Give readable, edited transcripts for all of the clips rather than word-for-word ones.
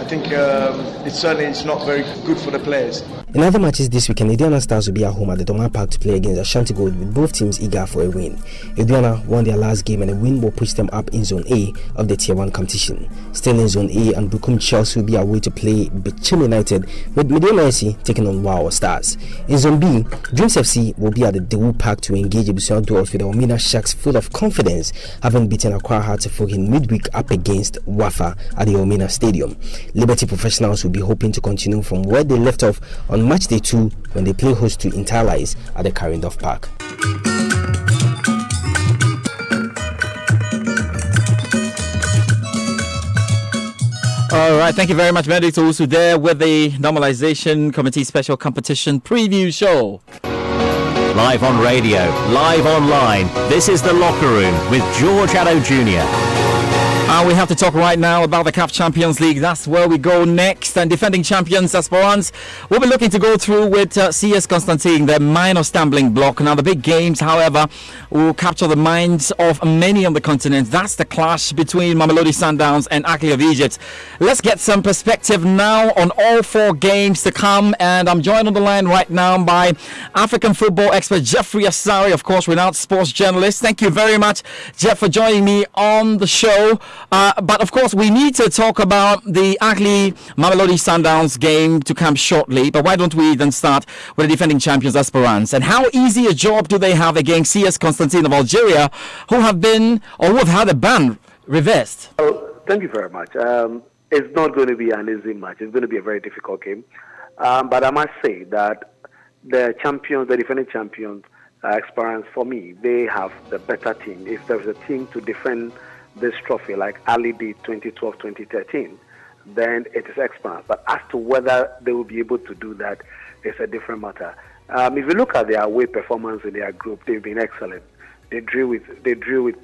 I think it's not very good for the players. In other matches this weekend, Aduana Stars will be at home at the Doma Park to play against Ashanti Gold, with both teams eager for a win. Aduana won their last game, and a win will push them up in Zone A of the Tier 1 competition. Still in Zone A, and Bukum Chelsea will be away to play Bichim United, with Medium Mercy taking on Wow Stars. In Zone B, Dreams FC will be at the Dewu Park to engage Ebusian Dwarfs, with the Omina Sharks full of confidence, having beaten Accra Hearts-of-Oak in midweek up against Wafa at the Omina Stadium. Liberty Professionals will be hoping to continue from where they left off on match day 2 when they play host to Interlice at the Carindorf Park. All right, thank you very much, Benedict Owusu, there with the Normalization Committee Special Competition Preview Show. Live on radio, live online, this is The Locker Room with George Addo Jr. And we have to talk right now about the CAF Champions League. That's where we go next. And defending champions Esperance will be looking to go through with CS Constantine, the minor stumbling block. Now, the big games, however, will capture the minds of many on the continent. That's the clash between Mamelodi Sundowns and Ackley of Egypt. Let's get some perspective now on all 4 games to come. And I'm joined on the line right now by African football expert Jeffrey Asari, of course, renowned sports journalist. Thank you very much, Jeff, for joining me on the show. But of course, we need to talk about the Ackley Mamelodi Sundowns game to come shortly. But why don't we then start with the defending champions Esperance? And how easy a job do they have against CS Constantine of Algeria, who have had a ban reversed? Oh, thank you very much. It's not going to be an easy match. It's going to be a very difficult game. But I must say that the defending champions, Esperance, for me, they have the better team. If there's a team to defend this trophy like Ali did 2012-2013, then it is Esperance. But as to whether they will be able to do that, it's a different matter. If you look at their away performance in their group, they've been excellent. They drew with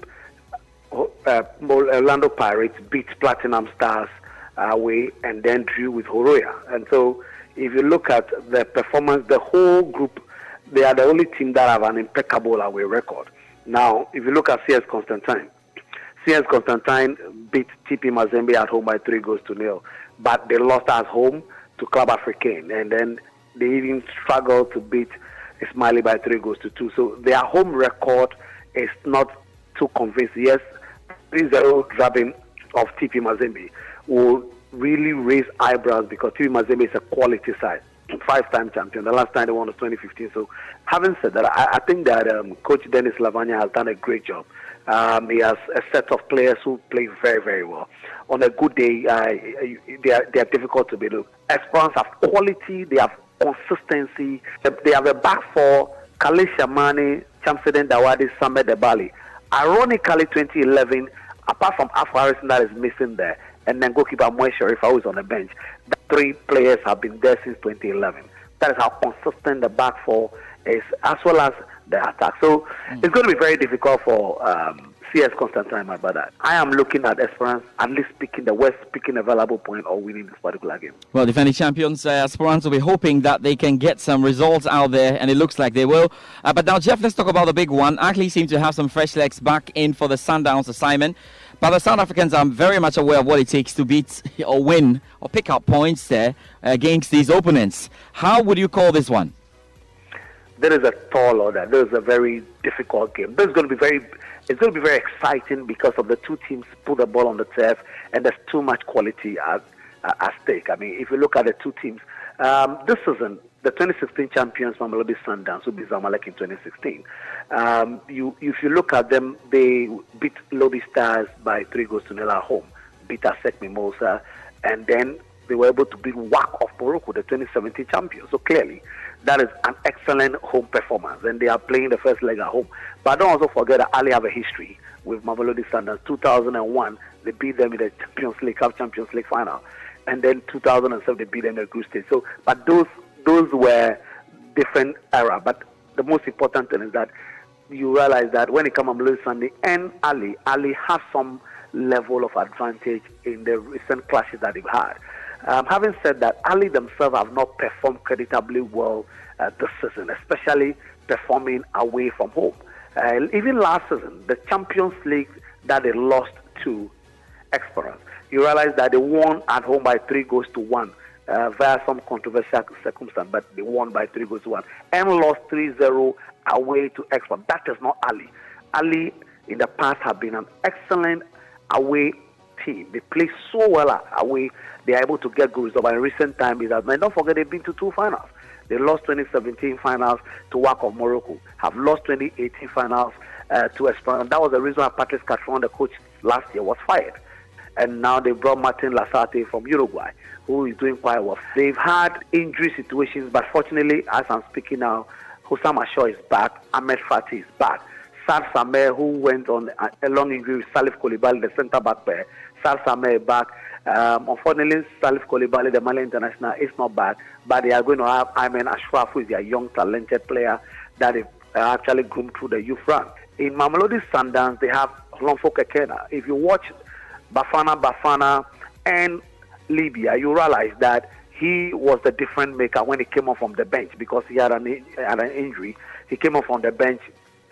Orlando Pirates, beat Platinum Stars away, and then drew with Horoya. And so, if you look at the performance, the whole group, they are the only team that have an impeccable away record. Now, if you look at CS Constantine beat TP Mazembe at home by 3-0, but they lost at home to Club Africain, and then they even struggled to beat Ismaili by 3-2. So their home record is not too convincing. Yes, 3-0 drubbing of TP Mazembe will really raise eyebrows because TP Mazembe is a quality side, 5-time champion. The last time they won was 2015. So having said that, I think that Coach Dennis Lavagna has done a great job. He has a set of players who play very, very well. On a good day, they are difficult to beat. Esperance have quality, they have consistency. They have a back four: Khalid Shamani, Chamseden Dawadi, Samed Debali. Ironically, 2011, apart from Afro Harrison that is missing there, and then goalkeeper Moe Sharifa, who is on the bench, the 3 players have been there since 2011. That is how consistent the back four is, as well as the attack. So it's going to be very difficult for CS Constantine, my brother. I am looking at Esperance at least picking the worst available point or winning this particular game. Well, defending champions Esperance will be hoping that they can get some results out there, and it looks like they will. But now, Jeff, let's talk about the big one. Ackley seem to have some fresh legs back in for the Sundowns assignment. But the South Africans are very much aware of what it takes to beat or win or pick up points there against these opponents. How would you call this one? There is a tall order. There is a very difficult game. It's going to be very exciting because of the two teams put the ball on the turf, and there's too much quality at stake. I mean, if you look at the two teams, this season, the 2016 champions, Mamelodi Sundowns, who beat Zamalek in 2016. If you look at them, they beat Lobby Stars by 3-0 at home, beat Asec Mimosa, and then they were able to beat WAC of Morocco, the 2017 champions. So clearly, that is an excellent home performance, and they are playing the first leg at home. But don't also forget that Ali have a history with Mamelodi Sundowns. 2001, they beat them in the CAF Champions League final, and then 2007 they beat them in the group stage. So, but those were different era. But the most important thing is that you realize that when it comes to Mamelodi Sundowns and Ali has some level of advantage in the recent clashes that they've had. Having said that, Ali themselves have not performed creditably well this season, especially performing away from home. Even last season, the Champions League that they lost to Esperance, you realize that they won at home by 3-1 via some controversial circumstance, but they won by 3-1 and lost 3-0 away to Export. That is not Ali. Ali in the past have been an excellent away team. They play so well away. They are able to get good results. But in recent times, don't forget they've been to 2 finals. They lost 2017 finals to WAC of Morocco. Have lost 2018 finals to Esperance. And that was the reason why Patrice Catron, the coach last year, was fired. And now they brought Martin Lasarte from Uruguay, who is doing quite well. They've had injury situations, but fortunately, as I'm speaking now, Hussam Ashaw is back. Ahmed Fatih is back. Sad Samer, who went on a long injury with Salif Koulibaly, the centre-back pair. Sad Samer is back. Unfortunately, Salif Koulibaly, the Mali international, is not back. But they are going to have Ayman Ashraf, who is their young, talented player that is actually groomed through the youth run. In Mamelodi Sundowns, they have Lomfo Kekena. If you watch Bafana and Libya, you realize that he was the difference maker when he came off from the bench because he had an injury. He came off on the bench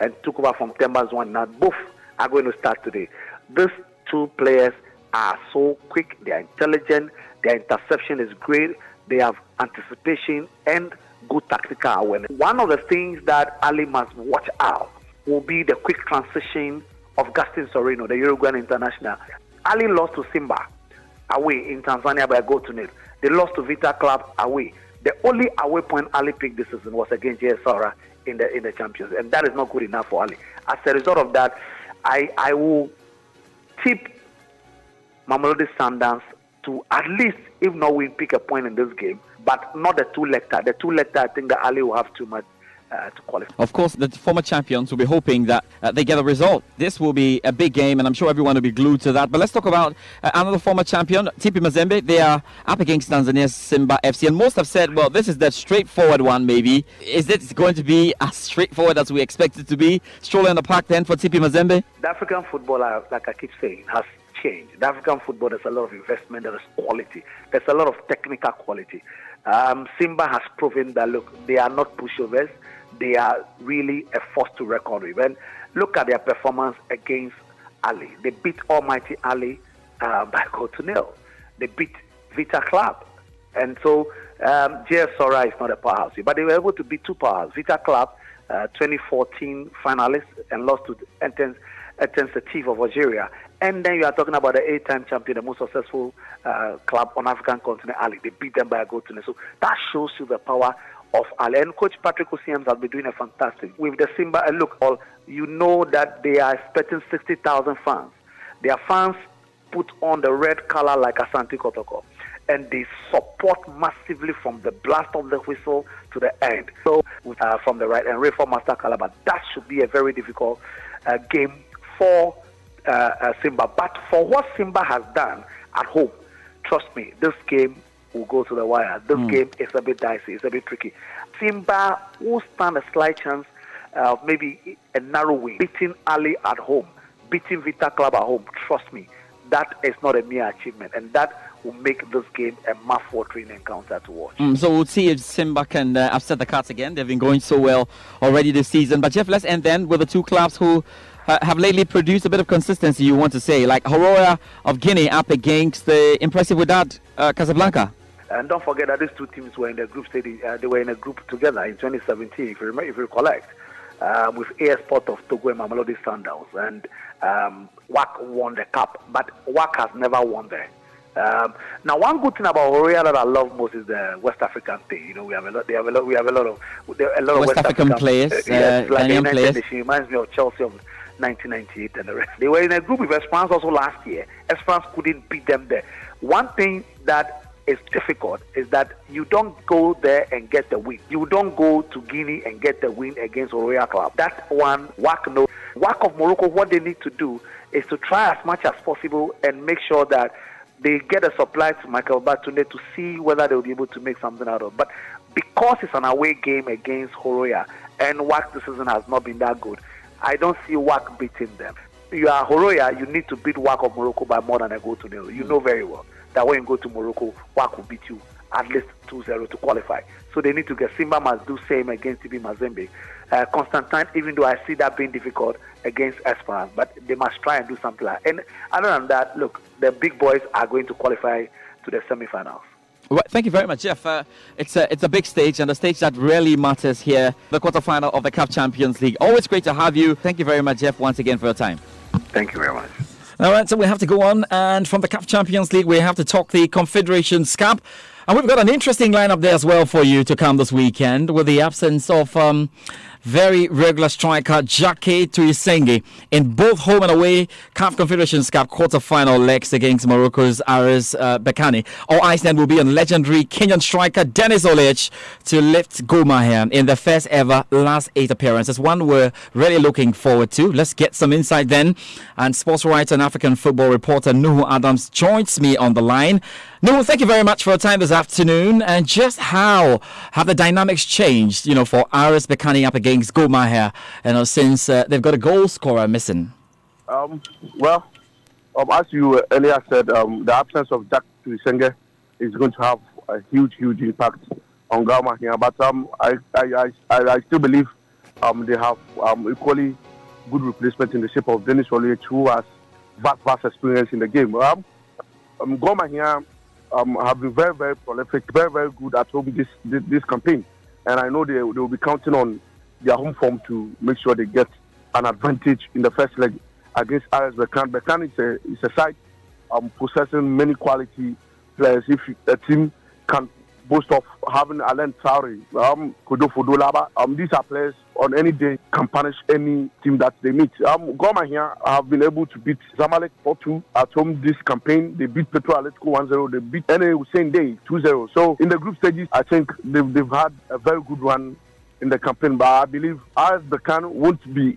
and took over from Tembas One. Now both are going to start today. These 2 players are so quick, they are intelligent, their interception is great, they have anticipation and good tactical awareness. One of the things that Ali must watch out will be the quick transition of Gaston Sorino, the Uruguayan international. Ali lost to Simba away in Tanzania by a goal to nil. They lost to Vita Club away. The only away point Ali picked this season was against JSR in the Champions, and that is not good enough for Ali. As a result of that, I will tip Mamelodi Sundowns to at least, if not win, pick a point in this game, but not the 2-lecter. The 2-lecter, I think that Ali will have too much to qualify. Of course, the former champions will be hoping that they get a result. This will be a big game, and I'm sure everyone will be glued to that. But let's talk about another former champion, TP Mazembe. They are up against Tanzania's Simba FC, and most have said, well, this is the straightforward one, maybe. Is it going to be as straightforward as we expect it to be? Stroller in the park then for TP Mazembe? The African football, like I keep saying, has changed. The African football, there's a lot of investment, there is quality. There's a lot of technical quality. Simba has proven that, look, they are not pushovers. They are really a force to reckon with. And look at their performance against Ali. They beat Almighty Ali by goal to nil. They beat Vita Club. And so JS Sora is not a powerhouse, but they were able to beat 2 powers. Vita Club, 2014 finalists, and lost to Etienne Setif of Algeria. And then you are talking about the 8-time champion, the most successful club on African continent, Ali. They beat them by a goal to nil. So that shows you the power of Ali. And Coach Patrick Oseams has been doing a fantastic with the Simba. And look, you know that they are expecting 60,000 fans. Their fans put on the red color like Asante Kotoko, and they support massively from the blast of the whistle to the end. So from the right and reform Master Calabar, that should be a very difficult game for Simba. But for what Simba has done at home, trust me, this game will go to the wire. This game is a bit dicey. It's a bit tricky. Simba will stand a slight chance, maybe a narrow win. Beating Ali at home, beating Vita Club at home, trust me, that is not a mere achievement. And that will make this game a mouth-watering encounter to watch. So we'll see if Simba can upset the Cats again. They've been going so well already this season. But Jeff, let's end then with the 2 clubs who have lately produced a bit of consistency, you want to say, like Horoya of Guinea up against the impressive Wydad Casablanca. And don't forget that these 2 teams were in the group stage. They were in a group together in 2017, if you recollect, with AS Port of Togo and Mamelodi Sundowns. And WAC won the cup, but WAC has never won there. Now, one good thing about Horoya that I love most is the West African thing. You know, we have a lot of West African players, like players. It reminds me of Chelsea of 1998 and the rest. They were in a group with Esperance also last year. Esperance couldn't beat them there. One thing that is difficult is that you don't go there and get the win. You don't go to Guinea and get the win against Horoya Club. That one, WAC of Morocco, what they need to do is to try as much as possible and make sure that they get a supply to Michael Batunde to see whether they'll be able to make something out of it. But because it's an away game against Horoya and WAC this season has not been that good, I don't see WAC beating them. You are Horoya, you need to beat WAC of Morocco by more than a goal to nil. You know very well that when you go to Morocco, WAC will beat you at least 2-0 to qualify. So they need to get Simba must do same against TP Mazembe. Constantine, even though I see that being difficult against Esperance, but they must try and do something like that. And other than that, look, the big boys are going to qualify to the semi-finals. Well, thank you very much, Jeff. It's a big stage, and a stage that really matters here, the quarterfinal of the CAF Champions League. Always great to have you. Thank you very much, Jeff, once again for your time. Thank you very much. All right, so we have to go on, and from the CAF Champions League, we have to talk the Confederations Cup. And we've got an interesting lineup there as well for you to come this weekend, with the absence of very regular striker Jackie Tuisenge in both home and away CAF Confederations Cup quarter-final legs against Morocco's Aris Bekani. All Iceland will be on legendary Kenyan striker Dennis Olic to lift Goma here in their first ever last 8 appearances. One we're really looking forward to. Let's get some insight then. And sports writer and African football reporter Nuhu Adams joins me on the line. Nuhu, thank you very much for your time this afternoon. And just how have the dynamics changed, for Aris Bekani up against Goma here, since they've got a goal scorer missing? As you earlier said, the absence of Jack Tuisenge is going to have a huge impact on Goma here. But I still believe they have equally good replacement in the shape of Dennis Olic, who has vast experience in the game. Goma here have been very, very prolific, very, very good at home this campaign. And I know they will be counting on their home form to make sure they get an advantage in the first leg against RS Berkane. Berkane is a side possessing many quality players. If a team can boast of having Alain Traoré, Kodo Fodolaba, these are players on any day can punish any team that they meet. Goma here have been able to beat Zamalek 4-2 at home this campaign. They beat Petro Atletico 1-0. They beat NA Hussein Day 2-0. So in the group stages, I think they've had a very good run in the campaign, but I believe as the can won't be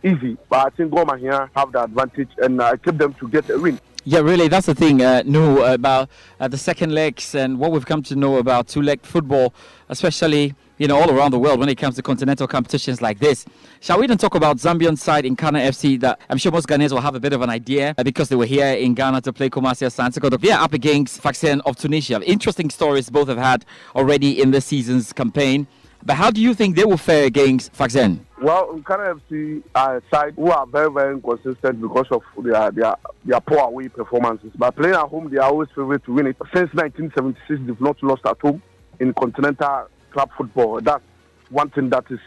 easy. But I think Goma here have the advantage, and I keep them to get a win. Yeah, really, that's the thing, about the second legs and what we've come to know about two-leg football, especially all around the world when it comes to continental competitions like this. Shall we then talk about Zambian side in Ghana FC that I'm sure most Ghanaians will have a bit of an idea because they were here in Ghana to play Kumasi Asante. They are up against Sfaxien of Tunisia. Interesting stories both have had already in this season's campaign. But how do you think they will fare against Sfaxien? Well, Ghana FC are a side who are very, very inconsistent because of their poor away performances. But playing at home, they are always favourite to win it. Since 1976, they've not lost at home in continental club football. That's one thing that is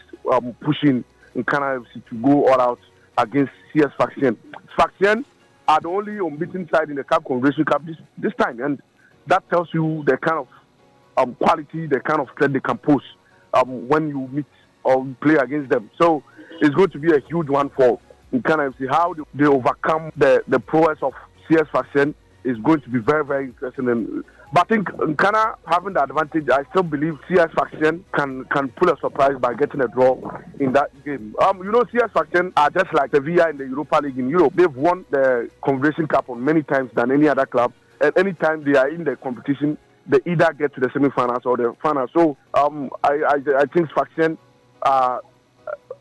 pushing Ghana FC to go all out against CS Sfaxien. Sfaxien are the only unbeaten side in the CAF Confederation Cup this time, and that tells you the kind of quality, the kind of threat they can pose when you meet or play against them. So it's going to be a huge one for Ghana FC. How they overcome the prowess of CS Sfaxien is going to be very, very interesting. But I think Ghana having the advantage, I still believe CS Sfaxien can pull a surprise by getting a draw in that game. CS Sfaxien are just like Sevilla in the Europa League in Europe. They've won the Confederation Cup on many times than any other club. At any time they are in the competition, they either get to the semi-finals or the finals. So I think Sfaxien are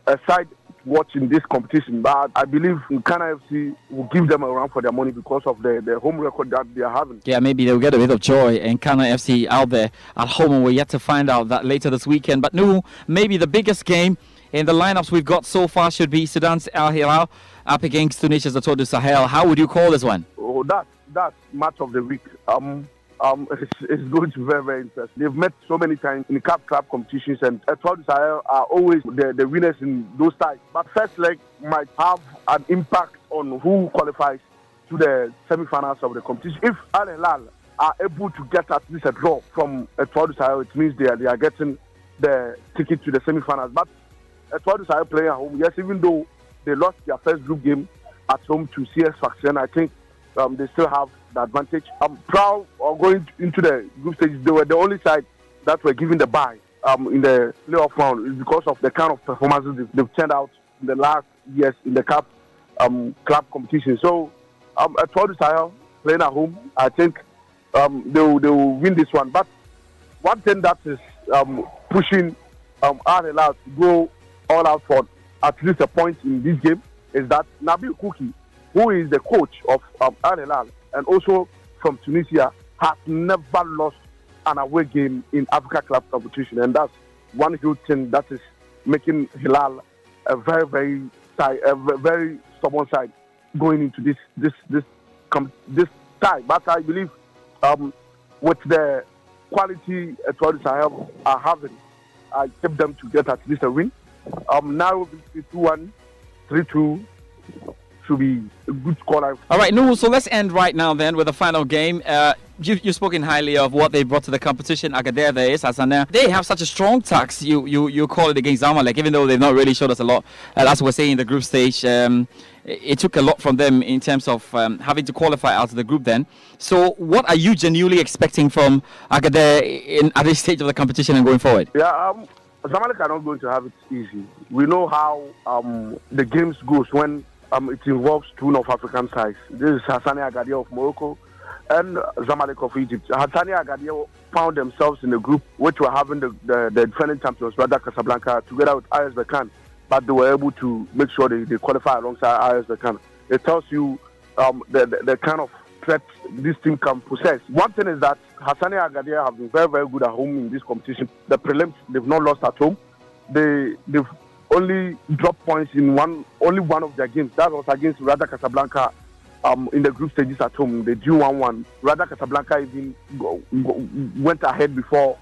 a side watching this competition, but I believe Ghana FC will give them a run for their money because of the home record that they are having. Yeah, maybe they'll get a bit of joy in Ghana FC out there at home, and we're yet to find out that later this weekend. But no, maybe the biggest game in the lineups we've got so far should be Sudan's Al Hilal up against Tunisia's Etoile du Sahel. How would you call this one? Oh, that's match of the week. It's going to be very, very interesting. They've met so many times in club competitions, and Etoile du Sahel are always the winners in those ties. But first leg might have an impact on who qualifies to the semi-finals of the competition. If Al Hilal are able to get at least a draw from Etoile du Sahel, it means they are getting the ticket to the semi-finals. But Etoile du Sahel playing at home, yes, even though they lost their first group game at home to CS Sfaxien, I think they still have the advantage. I'm proud of going into the group stages. They were the only side that were given the bye in the playoff round. It's because of the kind of performances they've turned out in the last years in the club competition. So Etoile du Sahel playing at home, I think they will win this one. But one thing that is pushing Al Hilal to go all out for at least a point in this game is that Nabil Kouki, who is the coach of Al Hilal and also from Tunisia, has never lost an away game in Africa Club competition, and that's one huge thing that is making Hilal a very stubborn side going into this tie. But I believe with the quality authorities are having, I kept them to get at least a win. Now 2-1, 3-2 should be a good score. All right, Nuhu, so let's end right now then with the final game. You've spoken highly of what they brought to the competition. Agadir, there is Hassania. They have such a strong tax. You call it against Zamalek, even though they've not really showed us a lot. As we're saying in the group stage, it took a lot from them in terms of having to qualify out of the group then. So what are you genuinely expecting from Agadir at this stage of the competition and going forward? Yeah, Zamalek are not going to have it easy. We know how the games goes when it involves two North African sides. This is Hassania Agadir of Morocco and Zamalek of Egypt. Hassania Agadir found themselves in a group which were having the defending champions, Raja Casablanca, together with AS Berkane, but they were able to make sure they qualify alongside AS Berkane. It tells you the kind of threat this team can possess. One thing is that Hassania Agadir have been very good at home in this competition. The prelims, they've not lost at home. They've only dropped points in only one of their games. That was against Raja Casablanca in the group stages at home. They drew 1-1. Raja Casablanca even went ahead before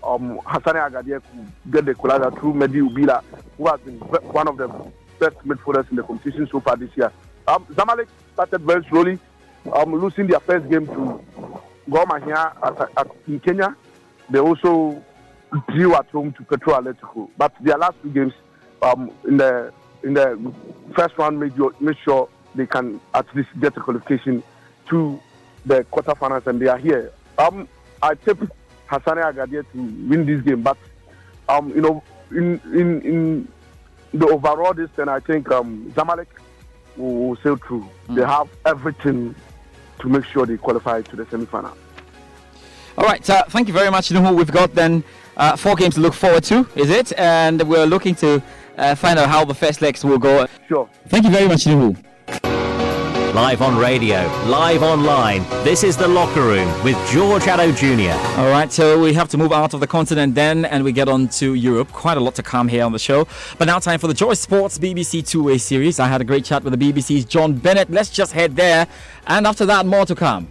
Hassania Agadir could get the equalizer through Mehdi Ubila, who has been one of the best midfielders in the competition so far this year. Zamalek started very slowly, losing their first game to Goma here in Kenya. They also drew at home to Petro Atletico. But their last two games, in the first round, made sure they can at least get a qualification to the quarterfinals, and they are here. I tip Hassania Agadir to win this game, but in the overall distance, I think Zamalek will sail through. They have everything to make sure they qualify to the semi-final. All right, thank you very much, Nuhu. We've got then 4 games to look forward to, is it? And we're looking to find out how the first legs will go. Sure. Thank you very much, Nuhu. Live on radio, live online. This is The Locker Room with George Addo Jr. All right, so we have to move out of the continent then, and we get on to Europe. Quite a lot to come here on the show. But now time for the Joy Sports BBC two-way series. I had a great chat with the BBC's John Bennett. Let's just head there. And after that, more to come.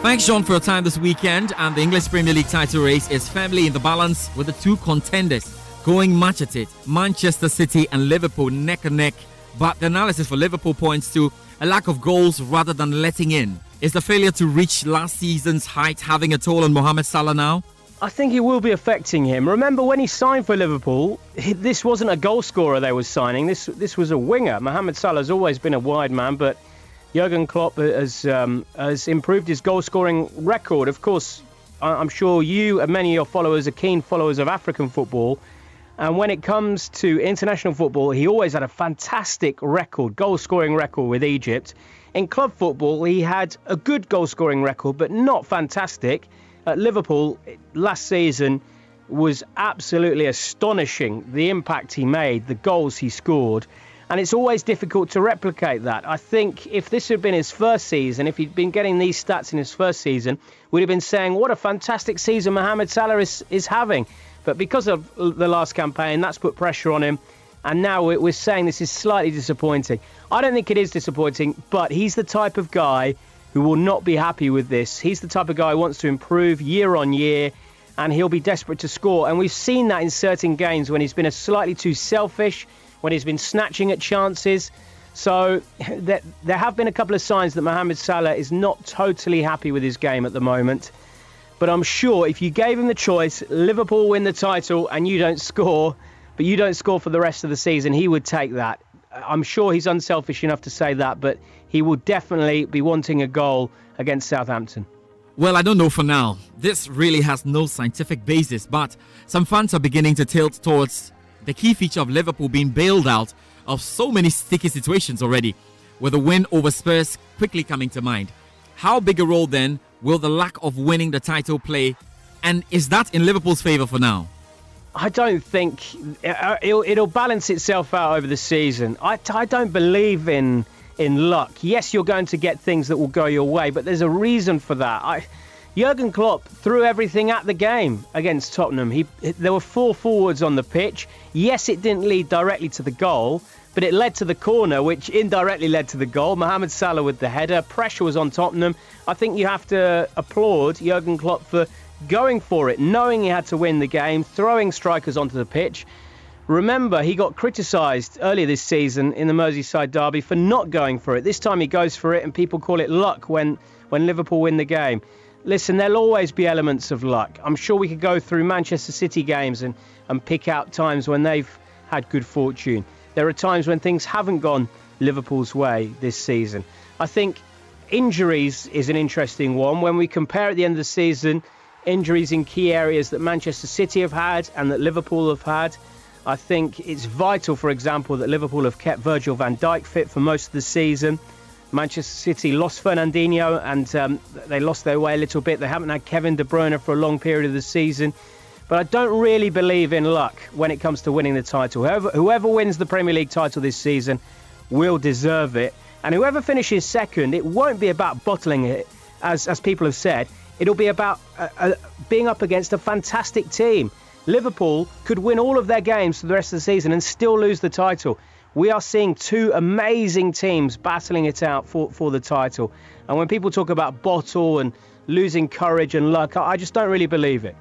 Thanks, John, for your time this weekend. And the English Premier League title race is firmly in the balance with the two contenders going match at it. Manchester City and Liverpool neck and neck. But the analysis for Liverpool points to a lack of goals rather than letting in. Is the failure to reach last season's height having a toll on Mohamed Salah now? I think it will be affecting him. Remember, when he signed for Liverpool, this wasn't a goal scorer they were signing. This was a winger. Mohamed Salah has always been a wide man, but Jurgen Klopp has improved his goal-scoring record. Of course, I'm sure you and many of your followers are keen followers of African football. And when it comes to international football, he always had a fantastic record, goal-scoring record with Egypt. In club football, he had a good goal-scoring record, but not fantastic. At Liverpool, last season was absolutely astonishing, the impact he made, the goals he scored. And it's always difficult to replicate that. I think if this had been his first season, if he'd been getting these stats in his first season, we'd have been saying, what a fantastic season Mohamed Salah is having. But because of the last campaign, that's put pressure on him. And now we're saying this is slightly disappointing. I don't think it is disappointing, but he's the type of guy who will not be happy with this. He's the type of guy who wants to improve year on year, and he'll be desperate to score. And we've seen that in certain games when he's been slightly too selfish, when he's been snatching at chances. So there have been a couple of signs that Mohamed Salah is not totally happy with his game at the moment. But I'm sure if you gave him the choice, Liverpool win the title and you don't score, but you don't score for the rest of the season, he would take that. I'm sure he's unselfish enough to say that, but he will definitely be wanting a goal against Southampton. Well, I don't know for now. This really has no scientific basis, but some fans are beginning to tilt towards the key feature of Liverpool being bailed out of so many sticky situations already, with a win over Spurs quickly coming to mind. How big a role then will the lack of winning the title play, And is that in Liverpool's favour for now? I don't think it'll balance itself out over the season. I don't believe in luck. Yes, you're going to get things that will go your way, but there's a reason for that. Jurgen Klopp threw everything at the game against Tottenham. There were 4 forwards on the pitch. Yes, it didn't lead directly to the goal, but it led to the corner, which indirectly led to the goal. Mohamed Salah with the header. Pressure was on Tottenham. I think you have to applaud Jurgen Klopp for going for it, knowing he had to win the game, throwing strikers onto the pitch. Remember, he got criticised earlier this season in the Merseyside derby for not going for it. This time he goes for it, and people call it luck when Liverpool win the game. Listen, there'll always be elements of luck. I'm sure we could go through Manchester City games and pick out times when they've had good fortune. There are times when things haven't gone Liverpool's way this season. I think injuries is an interesting one. When we compare at the end of the season, injuries in key areas that Manchester City have had and that Liverpool have had, I think it's vital, for example, that Liverpool have kept Virgil van Dijk fit for most of the season. Manchester City lost Fernandinho and they lost their way a little bit. They haven't had Kevin De Bruyne for a long period of the season. But I don't really believe in luck when it comes to winning the title. Whoever wins the Premier League title this season will deserve it. And whoever finishes second, it won't be about bottling it, as people have said. It'll be about being up against a fantastic team. Liverpool could win all of their games for the rest of the season and still lose the title. We are seeing 2 amazing teams battling it out for the title. And when people talk about bottle and losing courage and luck, I just don't really believe it.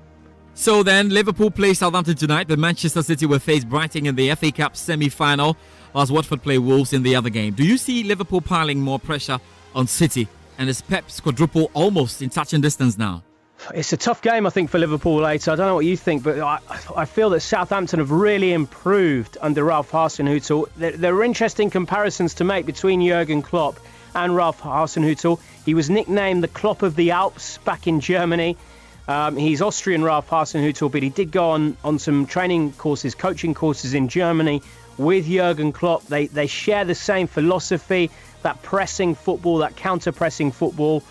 So then, Liverpool play Southampton tonight, but Manchester City will face Brighton in the FA Cup semi-final, whilst Watford play Wolves in the other game. Do you see Liverpool piling more pressure on City? And is Pep's quadruple almost in touching distance now? It's a tough game, I think, for Liverpool later. I don't know what you think, but I feel that Southampton have really improved under Ralph Hasenhüttl. There are interesting comparisons to make between Jurgen Klopp and Ralph Hasenhüttl. He was nicknamed the Klopp of the Alps back in Germany. He's Austrian, Ralph Hasenhüttl, but he did go on some training courses, coaching courses in Germany with Jurgen Klopp. They share the same philosophy, that pressing football, that counter-pressing football.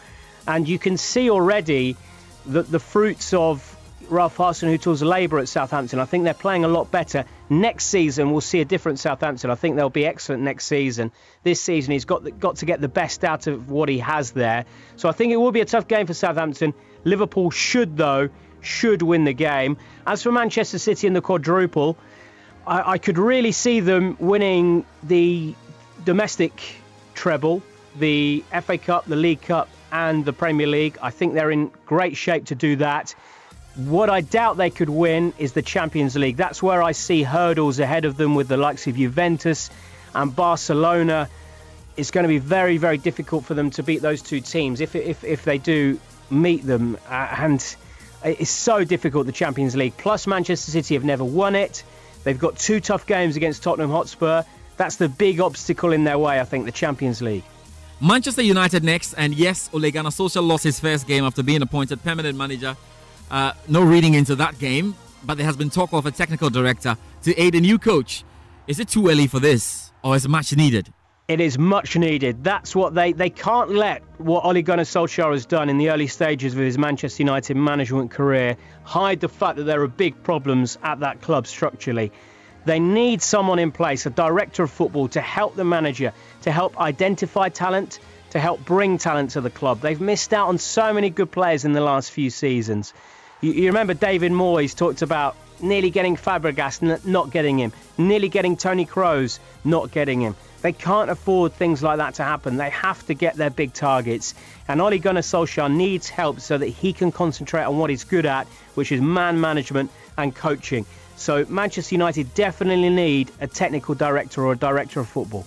And you can see already the fruits of Ralph Hasenhüttl's labour at Southampton. I think they're playing a lot better. Next season, we'll see a different Southampton. I think they'll be excellent next season. This season, he's got to get the best out of what he has there. So I think it will be a tough game for Southampton. Liverpool should win the game. As for Manchester City and the quadruple, I could really see them winning the domestic treble, the FA Cup, the League Cup, and the Premier League. I think they're in great shape to do that. What I doubt they could win is the Champions League. That's where I see hurdles ahead of them with the likes of Juventus and Barcelona. It's going to be very, very difficult for them to beat those 2 teams if they do meet them. And it's so difficult, the Champions League. Plus, Manchester City have never won it. They've got 2 tough games against Tottenham Hotspur. That's the big obstacle in their way, I think, the Champions League. Manchester United next, and yes, Ole Gunnar Solskjaer lost his first game after being appointed permanent manager. No reading into that game, but there has been talk of a technical director to aid a new coach. Is it too early for this, or is it much needed? It is much needed. That's what they can't let what Ole Gunnar Solskjaer has done in the early stages of his Manchester United management career hide the fact that there are big problems at that club structurally. They need someone in place, a director of football, to help the manager, to help identify talent, to help bring talent to the club. They've missed out on so many good players in the last few seasons. You remember David Moyes talked about nearly getting Fabregas, not getting him, nearly getting Toni Kroos, not getting him. They can't afford things like that to happen. They have to get their big targets. And Ole Gunnar Solskjaer needs help so that he can concentrate on what he's good at, which is man management and coaching. So Manchester United definitely need a technical director or a director of football.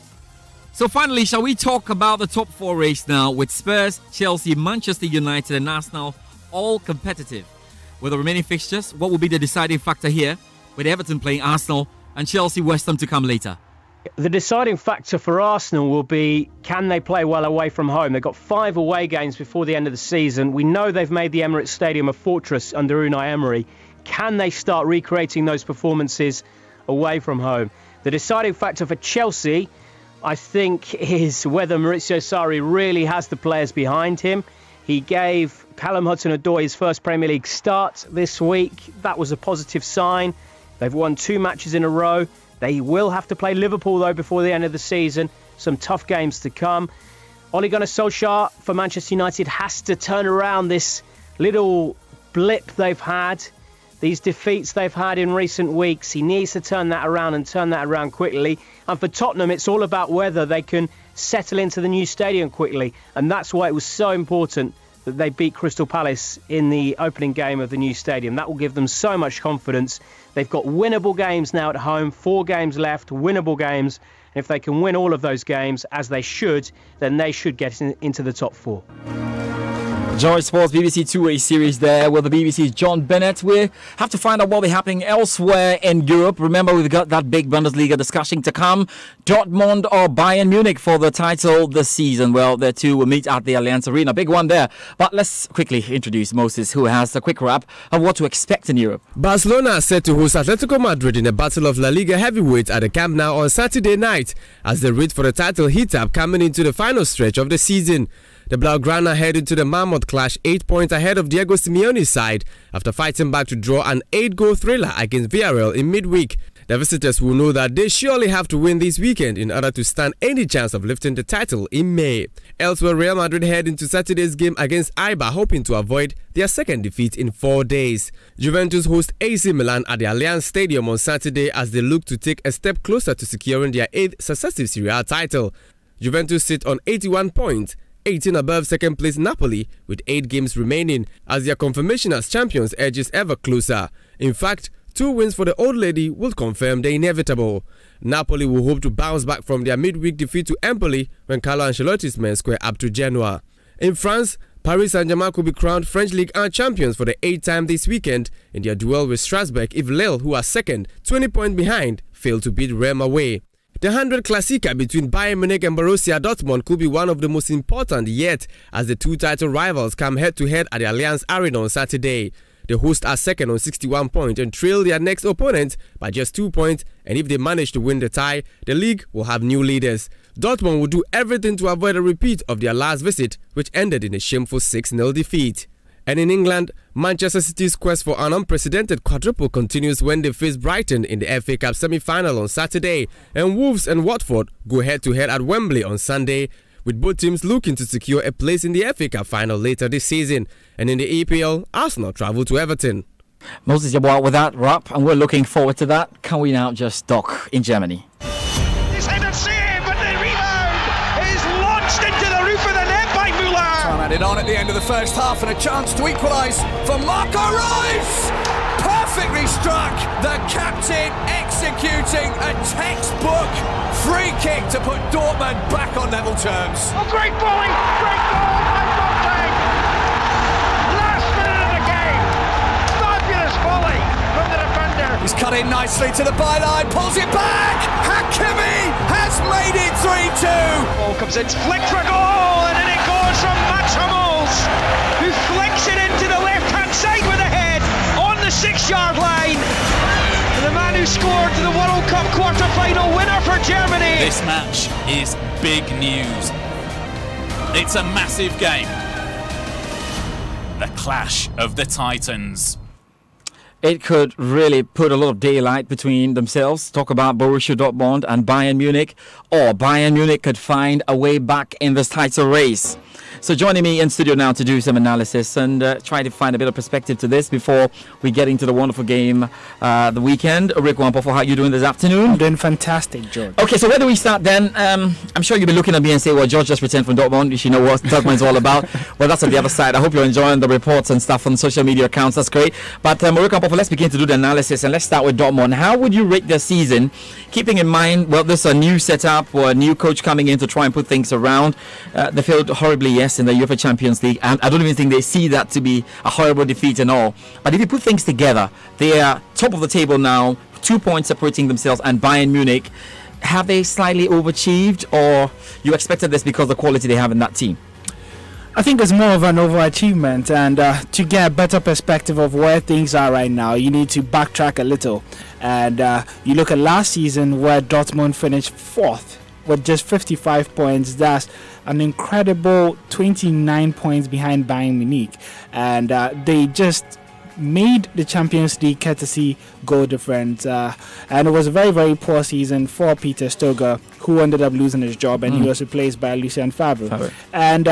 So finally, shall we talk about the top 4 race now, with Spurs, Chelsea, Manchester United and Arsenal all competitive? With the remaining fixtures, what will be the deciding factor here, with Everton playing Arsenal and Chelsea West Ham to come later? The deciding factor for Arsenal will be, can they play well away from home? They've got 5 away games before the end of the season. We know they've made the Emirates Stadium a fortress under Unai Emery. Can they start recreating those performances away from home? The deciding factor for Chelsea, I think, is whether Maurizio Sarri really has the players behind him. He gave Callum Hudson-Odoi his first Premier League start this week. That was a positive sign. They've won 2 matches in a row. They will have to play Liverpool, though, before the end of the season. Some tough games to come. Ole Gunnar Solskjaer for Manchester United has to turn around this little blip they've had, these defeats they've had in recent weeks. He needs to turn that around and turn that around quickly. And for Tottenham, it's all about whether they can settle into the new stadium quickly. And that's why it was so important that they beat Crystal Palace in the opening game of the new stadium. That will give them so much confidence. They've got winnable games now at home, 4 games left, winnable games. And if they can win all of those games, as they should, then they should get into the top 4. Joy Sports BBC two-way series there with the BBC's John Bennett. We have to find out what will be happening elsewhere in Europe. Remember, we've got that big Bundesliga discussion to come. Dortmund or Bayern Munich for the title this season. Well, the two will meet at the Allianz Arena. Big one there. But let's quickly introduce Moses, who has a quick wrap of what to expect in Europe. Barcelona are set to host Atletico Madrid in a battle of La Liga heavyweights at the Camp Nou on Saturday night as the race for the title heats up coming into the final stretch of the season. The Blaugrana head into the Mammoth clash 8 points ahead of Diego Simeone's side after fighting back to draw an 8-goal thriller against Villarreal in midweek. The visitors will know that they surely have to win this weekend in order to stand any chance of lifting the title in May. Elsewhere, Real Madrid head into Saturday's game against Eibar, hoping to avoid their second defeat in 4 days. Juventus host AC Milan at the Allianz Stadium on Saturday as they look to take a step closer to securing their 8th successive Serie A title. Juventus sit on 81 points, 18 above second place Napoli with 8 games remaining as their confirmation as champions edges ever closer. In fact, 2 wins for the old lady will confirm the inevitable. Napoli will hope to bounce back from their midweek defeat to Empoli when Carlo Ancelotti's men square up to Genoa. In France, Paris Saint-Germain could be crowned French Ligue 1 champions for the 8th time this weekend in their duel with Strasbourg if Lille, who are second, 20 points behind, fail to beat Reims away. The 100 Klassiker between Bayern Munich and Borussia Dortmund could be one of the most important yet as the 2 title rivals come head-to-head at the Allianz Arena on Saturday. The hosts are second on 61 points and trail their next opponent by just 2 points, and if they manage to win the tie, the league will have new leaders. Dortmund will do everything to avoid a repeat of their last visit, which ended in a shameful 6-0 defeat. And in England, Manchester City's quest for an unprecedented quadruple continues when they face Brighton in the FA Cup semi-final on Saturday, and Wolves and Watford go head-to-head at Wembley on Sunday, with both teams looking to secure a place in the FA Cup final later this season. And in the EPL, Arsenal travel to Everton. Moses Jabbar with that wrap, and we're looking forward to that. Can we now just dock in Germany? This header save, but the rebound is launched into the roof of the net by Muller. Time added on at the end of the first half and a chance to equalise for Marco Reus. Perfectly struck, the captain executing a textbook free kick to put Dortmund back on level terms. Oh, great volley, great goal by Boateng. Last minute of the game, fabulous volley from the defender. He's cut in nicely to the byline, pulls it back. Hakimi has made it 3-2. Ball comes in, flicked for a goal, and then it goes from Mats Hummels, who flicks it into the left-hand side with a head on the 6-yard line. And the man who scored the World Cup quarter-final winner for Germany. This match is big news. It's a massive game. The clash of the Titans. It could really put a lot of daylight between themselves. Talk about Borussia Dortmund and Bayern Munich. Or Bayern Munich could find a way back in this title race. So joining me in studio now to do some analysis and try to find a bit of perspective to this before we get into the wonderful game the weekend. Rick Wampofo, how are you doing this afternoon? I'm doing fantastic, George. Okay, so where do we start then? I'm sure you'll be looking at me and say, well, George just returned from Dortmund. You should know what Dortmund's all about. Well, that's on the other side. I hope you're enjoying the reports and stuff on social media accounts. That's great. But Rick Wampofo, let's begin to do the analysis and let's start with Dortmund. How would you rate their season, keeping in mind, well, there's a new setup or a new coach coming in to try and put things around. They failed horribly, yes, in the UEFA Champions League, and I don't even think they see that to be a horrible defeat and all. But if you put things together, they are top of the table now, 2 points separating themselves and Bayern Munich. Have they slightly overachieved, or you expected this because of the quality they have in that team? I think it's more of an overachievement, and to get a better perspective of where things are right now, you need to backtrack a little. And you look at last season where Dortmund finished 4th with just 55 points. That's an incredible 29 points behind Bayern Munich, and they just made the Champions League courtesy goal difference, and it was a very, very poor season for Peter Stoger, who ended up losing his job, and he was replaced by Lucien Favre. And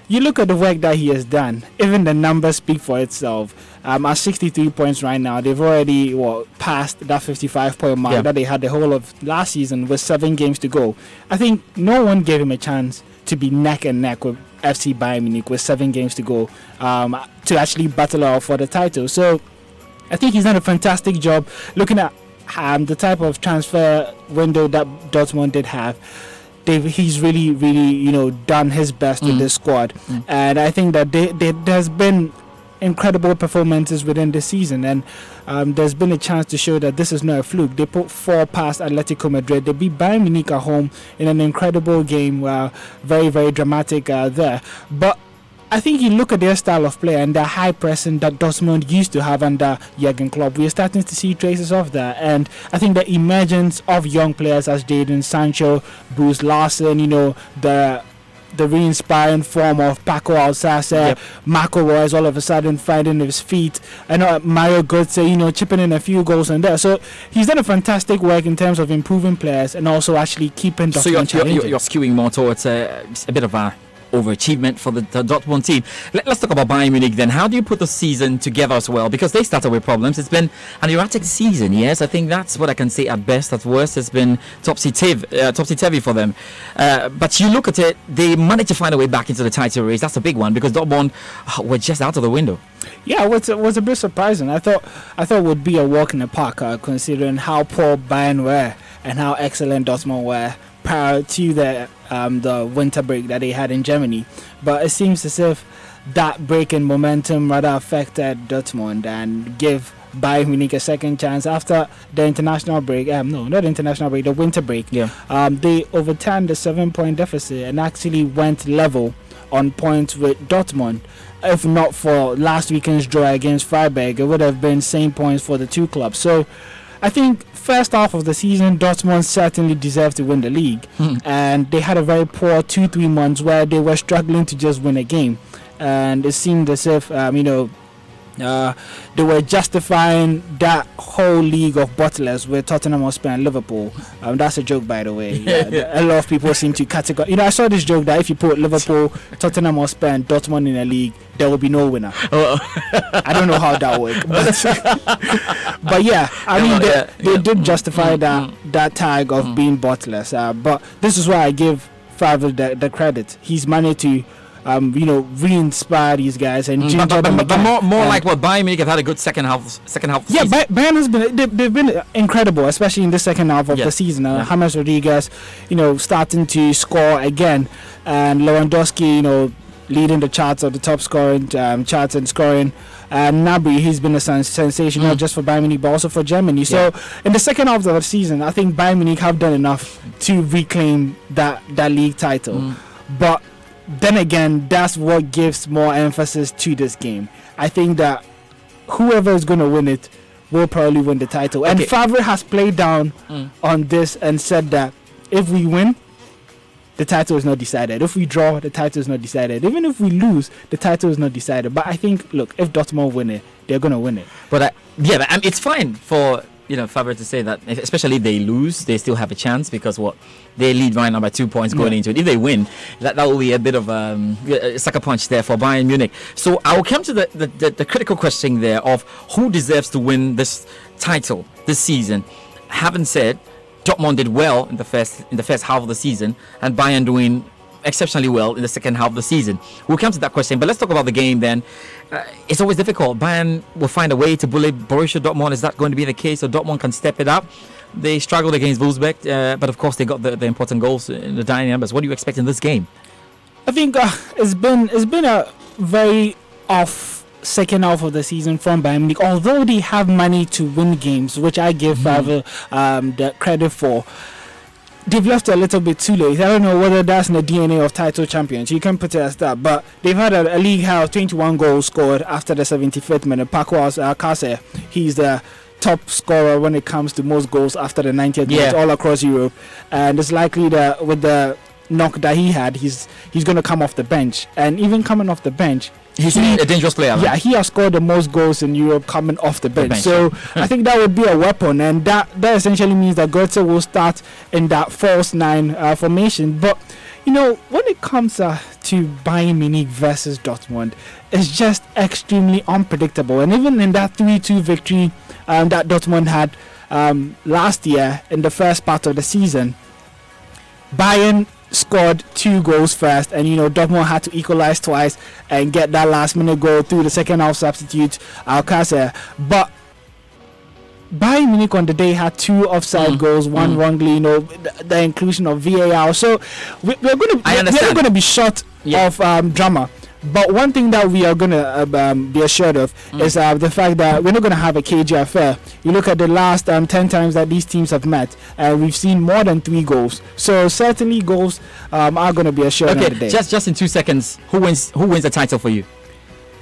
you look at the work that he has done, even the numbers speak for itself. At 63 points right now, they've already passed that 55-point mark that they had the whole of last season with 7 games to go. I think no one gave him a chance to be neck and neck with FC Bayern Munich with 7 games to go to actually battle out for the title. So I think he's done a fantastic job looking at the type of transfer window that Dortmund did have. He's really, really, done his best with this squad, and I think that there's been incredible performances within the season, and there's been a chance to show that this is not a fluke. They put 4 past Atletico Madrid. They beat Bayern Munich at home in an incredible game, very, very dramatic there. But I think you look at their style of play and the high pressing that Dortmund used to have under Jurgen Klopp. We're starting to see traces of that, and I think the emergence of young players as Jadon Sancho, Bruce Larson, the re-inspiring form of Paco Alcácer, Marco Reus all of a sudden finding his feet, and Mario Götze, chipping in a few goals in there. So he's done a fantastic work in terms of improving players and also actually keeping Dortmund challenging. So you're skewing more towards a bit of a overachievement for the Dortmund team. Let's talk about Bayern Munich then. How do you put the season together as well? Because they started with problems. It's been an erratic season, yes. I think that's what I can say at best. At worst, it's been topsy-turvy for them. But you look at it, they managed to find a way back into the title race. That's a big one because Dortmund were just out of the window. Yeah, it was a bit surprising. I thought it would be a walk in the park, considering how poor Bayern were and how excellent Dortmund were prior to the winter break that they had in Germany. But it seems as if that break in momentum rather affected Dortmund and gave Bayern Munich a second chance after the international break. No, not the international break, the winter break. They overturned the 7-point deficit and actually went level on points with Dortmund. If not for last weekend's draw against Freiburg, it would have been same points for the two clubs. So I think first half of the season, Dortmund certainly deserved to win the league. And they had a very poor 2-3 months where they were struggling to just win a game. And it seemed as if, they were justifying that whole league of bottlers with Tottenham Hotspur and Liverpool. That's a joke, by the way. A lot of people seem to categorize. I saw this joke that if you put Liverpool, Tottenham Hotspur and Dortmund in a league, there will be no winner. I don't know how that works. But yeah, they did justify that tag of being bottlers. But this is why I give Favre the credit. He's managed to re-inspire these guys and ginger them again. But more like what Bayern Munich have had a good second half. Yeah, Bayern has been they've been incredible, especially in the second half of the season. James Rodriguez, starting to score again, and Lewandowski, leading the charts of the top scoring charts and scoring. And Gnabry, he's been a sensation not just for Bayern Munich but also for Germany. So in the second half of the season, I think Bayern Munich have done enough to reclaim that league title. But then again, that's what gives more emphasis to this game. I think that whoever is going to win it will probably win the title. And Favre has played down on this and said that if we win, the title is not decided. If we draw, the title is not decided. Even if we lose, the title is not decided. But I think, look, if Dortmund win it, they're going to win it. But it's fine for Favre to say that, especially if they lose, they still have a chance because they lead right now by 2 points going into it. If they win, that will be a bit of a sucker punch there for Bayern Munich. So I will come to the critical question there of who deserves to win this title this season. Having said, Dortmund did well in the first half of the season, and Bayern doing exceptionally well in the second half of the season. We'll come to that question, but let's talk about the game then. It's always difficult. Bayern will find a way to bully Borussia Dortmund. Is that going to be the case, so Dortmund can step it up? They struggled against Wolfsburg, but of course they got the important goals in the dying numbers. What do you expect in this game? I think it's been a very off second half of the season from Bayern Munich, although they have money to win games, which I give Favre the credit for. They've left a little bit too late. I don't know whether that's in the DNA of title champions. You can put it as that. But they've had a league high of 21 goals scored after the 75th minute. Paco Alcácer, he's the top scorer when it comes to most goals after the 90th minute all across Europe, and it's likely that with the knock that he had, he's going to come off the bench. And even coming off the bench, he's a dangerous player. Yeah, he has scored the most goals in Europe coming off the bench. So I think that would be a weapon, and that essentially means that Götze will start in that false 9 formation. But you know, when it comes to Bayern Munich versus Dortmund, it's just extremely unpredictable. And even in that 3-2 victory that Dortmund had last year in the first part of the season, Bayern scored 2 goals first, and you know, Dortmund had to equalize twice and get that last minute goal through the second half substitute Alcácer. But Bayern Munich on the day had 2 offside goals, 1 wrongly, you know, the inclusion of VAR. So we're going to be short of drama. But one thing that we are going to be assured of is the fact that we're not going to have a cagey affair. You look at the last 10 times that these teams have met, we've seen more than 3 goals. So certainly goals are going to be assured on the day. Just in 2 seconds, who wins the title for you?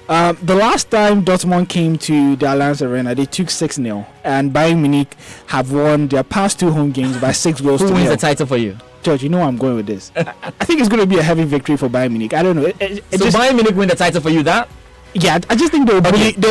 The last time Dortmund came to the Allianz Arena, they took 6-0, and Bayern Munich have won their past 2 home games by 6 goals. Who wins the title for you? George, you know where I'm going with this. I think it's going to be a heavy victory for Bayern Munich. I don't know. So Bayern Munich win the title for you, that? Yeah, I just think they'll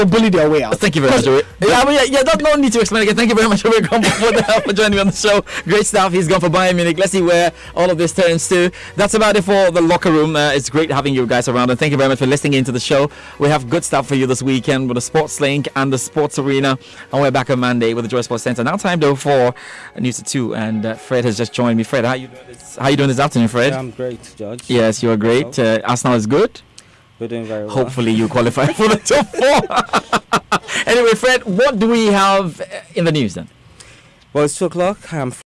bully their way out. Thank you very much, Joey. No need to explain again. Thank you very much, Joey, for joining me on the show. Great stuff. He's gone for Bayern Munich. Let's see where all of this turns to. That's about it for the locker room. It's great having you guys around, and thank you very much for listening into the show. We have good stuff for you this weekend with the Sports Link and the Sports Arena, and we're back on Monday with the Joy Sports Centre. Now time though for News at 2, and Fred has just joined me. Fred, how you doing this afternoon, Fred? Yeah, I'm great, George. Yes, you're great. Arsenal is good. We're doing very well. Hopefully you qualify for the top 4. Anyway, Fred, what do we have in the news then? Well, it's 2 o'clock.